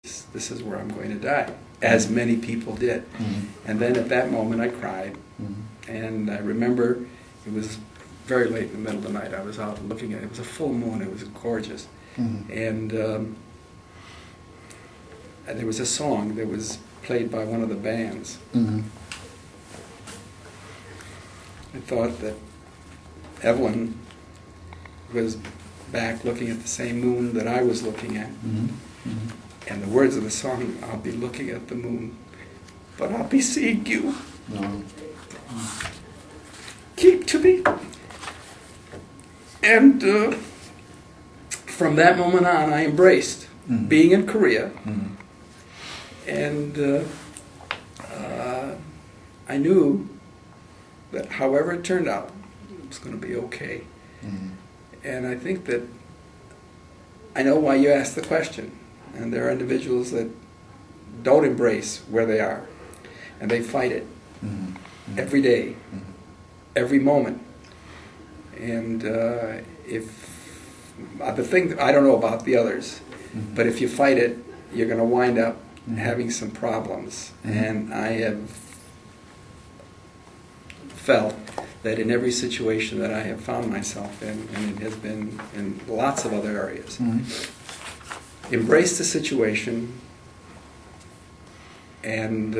this is where I'm going to die, as many people did. And then at that moment I cried, and I remember it was very late in the middle of the night. I was out looking at it. It was a full moon. It was gorgeous. And there was a song that was played by one of the bands. I thought that Evelyn was back looking at the same moon that I was looking at. And the words of the song, I'll be looking at the moon, but I'll be seeing you. Keep to me. And from that moment on, I embraced being in Korea. And I knew that however it turned out, it was going to be okay. And I think that I know why you asked the question. And there are individuals that don't embrace where they are, and they fight it every day, every moment. And if the thing, I don't know about the others, but if you fight it, you're going to wind up having some problems. And I have felt that in every situation that I have found myself in, and it has been in lots of other areas, embrace the situation, and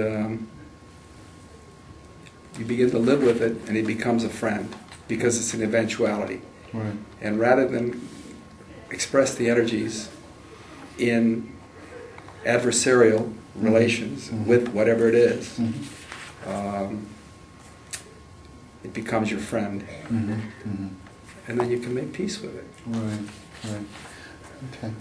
you begin to live with it, and it becomes a friend, because it's an eventuality. And rather than express the energies in adversarial relations with whatever it is, it becomes your friend. And then you can make peace with it. Okay.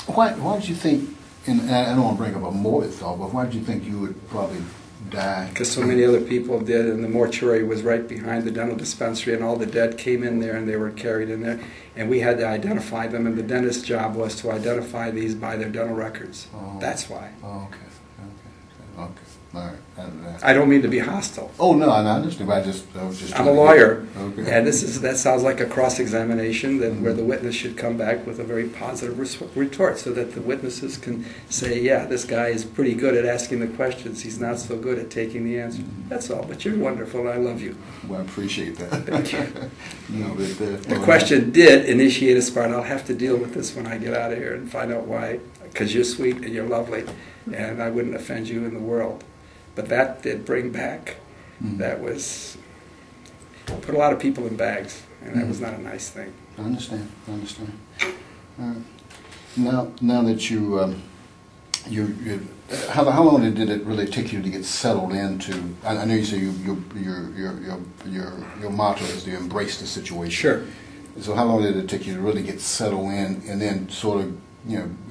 Why did you think, and I don't want to bring up a morbid thought, but why did you think you would probably die? Because so many other people did, and the mortuary was right behind the dental dispensary, and all the dead came in there, and they were carried in there, and we had to identify them, and the dentist's job was to identify these by their dental records. That's why. Okay. All right. I don't mean to be hostile. Oh no, I understand. I was just. I'm a lawyer, and that sounds like a cross-examination where the witness should come back with a very positive retort, so that the witnesses can say, "Yeah, this guy is pretty good at asking the questions. He's not so good at taking the answers." That's all. But you're wonderful, and I love you. Well, I appreciate that. Thank you. The question did initiate a spark. I'll have to deal with this when I get out of here and find out why. Because you're sweet and you're lovely, and I wouldn't offend you in the world. But that did bring back, that was, put a lot of people in bags, and that was not a nice thing. I understand. Now that you how long did it really take you to get settled into? I know you say your motto is to embrace the situation. Sure. So how long did it take you to really get settled in, and then sort of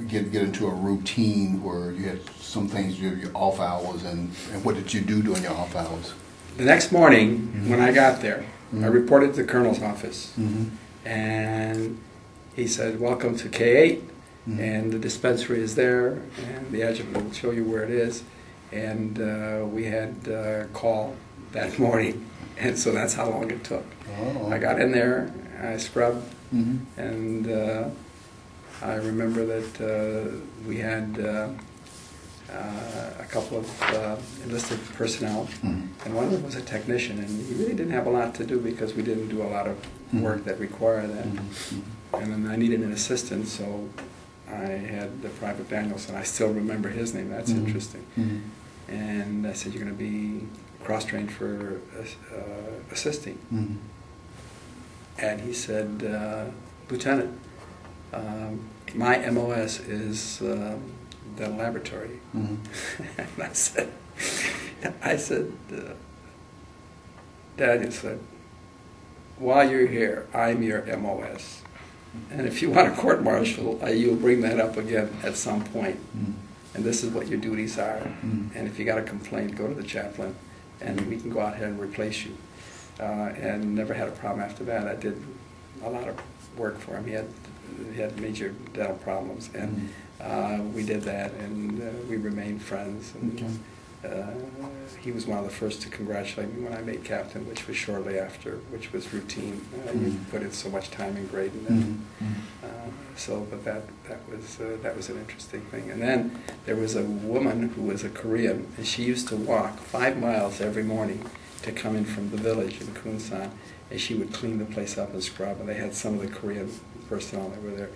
get into a routine where you had some things, your off hours, and what did you do during your off hours? The next morning, when I got there, I reported to the colonel's office, and he said, "Welcome to K8, and the dispensary is there, and the adjutant will show you where it is." And we had a call that morning, and so that's how long it took. I got in there, I scrubbed, and I remember that we had a couple of enlisted personnel, and one of them was a technician, and he really didn't have a lot to do because we didn't do a lot of work that required that. And then I needed an assistant, so I had the Private Danielson. I still remember his name. That's interesting. And I said, "You're going to be cross-trained for assisting." And he said, "Lieutenant, my MOS is the laboratory." And I said, Daniel said, "While you're here, I'm your MOS. And if you want a court-martial, you'll bring that up again at some point. And this is what your duties are. And if you got a complaint, go to the chaplain, and we can go out here and replace you." And never had a problem after that. I did a lot of work for him. He had major dental problems, and we did that, and we remained friends. And, he was one of the first to congratulate me when I made captain, which was shortly after, which was routine. You put in so much time in grading that. But that was an interesting thing. And then there was a woman who was a Korean, and she used to walk 5 miles every morning to come in from the village in Kunsan, and she would clean the place up and scrub. And they had some of the Korean personnel that were there,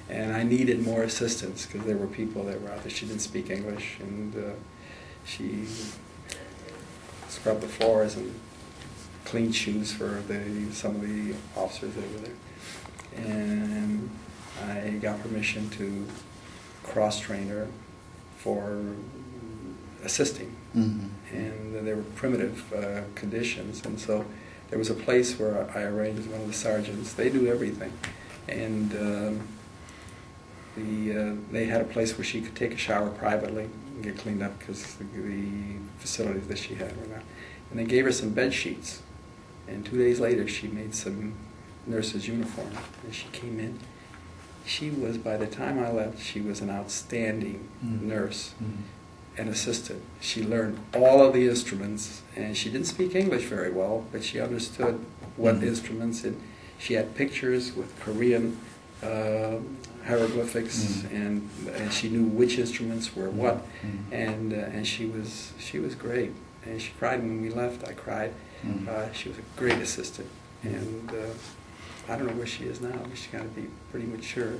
and I needed more assistance because there were people that were out there. She didn't speak English, and she scrubbed the floors and cleaned shoes for some of the officers that were there. And I got permission to cross-train her for assisting. And there were primitive conditions, and so there was a place where I arranged with one of the sergeants. They do everything, and they had a place where she could take a shower privately and get cleaned up because the facilities that she had were not. And they gave her some bed sheets, and 2 days later she made some nurse's uniform, and she came in. She was, by the time I left, she was an outstanding nurse and assistant. She learned all of the instruments, and she didn't speak English very well, but she understood what instruments, and she had pictures with Korean hieroglyphics, and she knew which instruments were what, and she was great. And she cried when we left. I cried. She was a great assistant, and I don't know where she is now, but she's got to be pretty mature.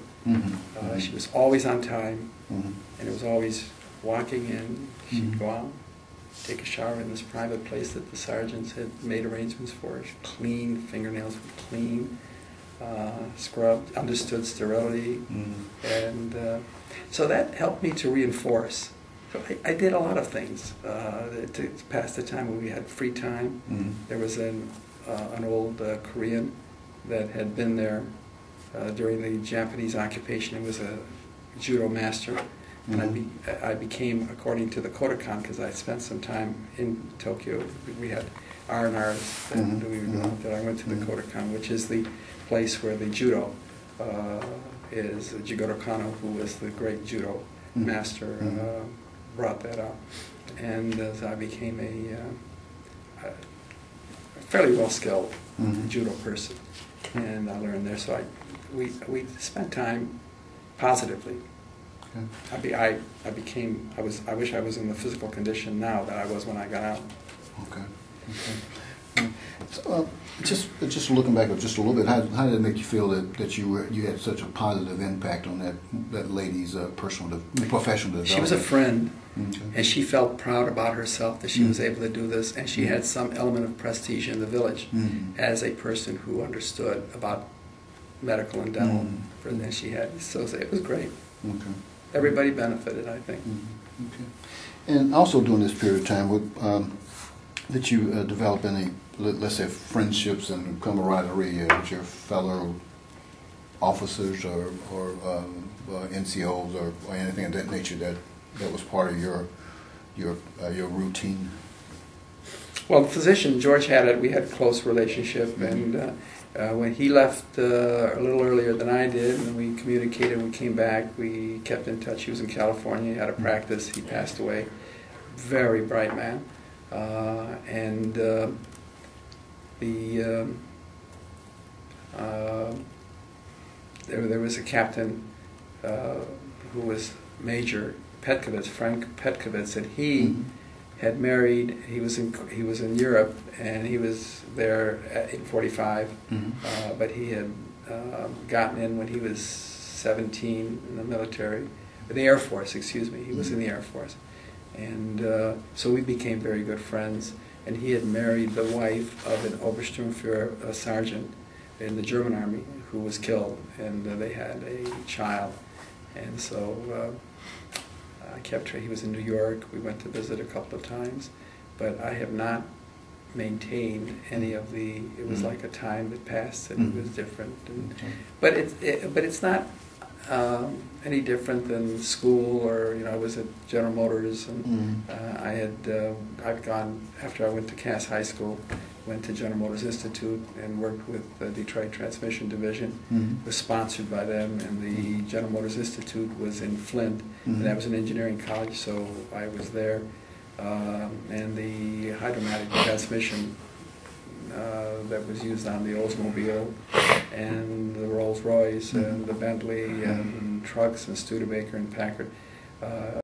She was always on time, and it was always walking in. She'd go out, take a shower in this private place that the sergeants had made arrangements for. She'd clean, fingernails would clean, scrubbed, understood sterility, and so that helped me to reinforce. So I did a lot of things to pass the time when we had free time. There was an old Korean that had been there during the Japanese occupation. He was a judo master, and I became, according to the Kodokan, because I spent some time in Tokyo, we had R&Rs that we were doing, that I went to the Kodokan, which is the place where the judo is. Jigoro Kano, who was the great judo master, brought that up. And so I became a fairly well-skilled judo person. And I learned there, so we spent time positively. I wish I was in the physical condition now that I was when I got out. So, just looking back just a little bit, how did it make you feel that you had such a positive impact on that lady's professional development? She was a friend, and she felt proud about herself that she was able to do this, and she had some element of prestige in the village as a person who understood about medical and dental, and she had, so it was great. Everybody benefited, I think. And also during this period of time, that you develop any, let's say, friendships and camaraderie with your fellow officers or NCOs or anything of that nature that was part of your routine? Well, the physician, George had it. We had a close relationship, and when he left a little earlier than I did, and we communicated, we came back, we kept in touch. He was in California, he had a practice, he passed away. Very bright man. There was a captain who was Major Petkovitz, Frank Petkovitz, and he had married. He was in Europe, and he was there in '45, but he had gotten in when he was 17 in the military, the Air Force. Excuse me, he was in the Air Force. And so we became very good friends, and he had married the wife of an Obersturmführer sergeant in the German army who was killed, and they had a child. And so I kept he was in New York. We went to visit a couple of times, but I have not maintained any of the, it was like a time that passed and it was different. And, but it's not any different than school, or I was at General Motors, and I've gone, after I went to Cass High School, went to General Motors Institute and worked with the Detroit Transmission Division. Was sponsored by them, and the General Motors Institute was in Flint, and that was an engineering college, so I was there. And the hydromatic transmission that was used on the Oldsmobile and the Rolls Royce and the Bentley and trucks and Studebaker and Packard.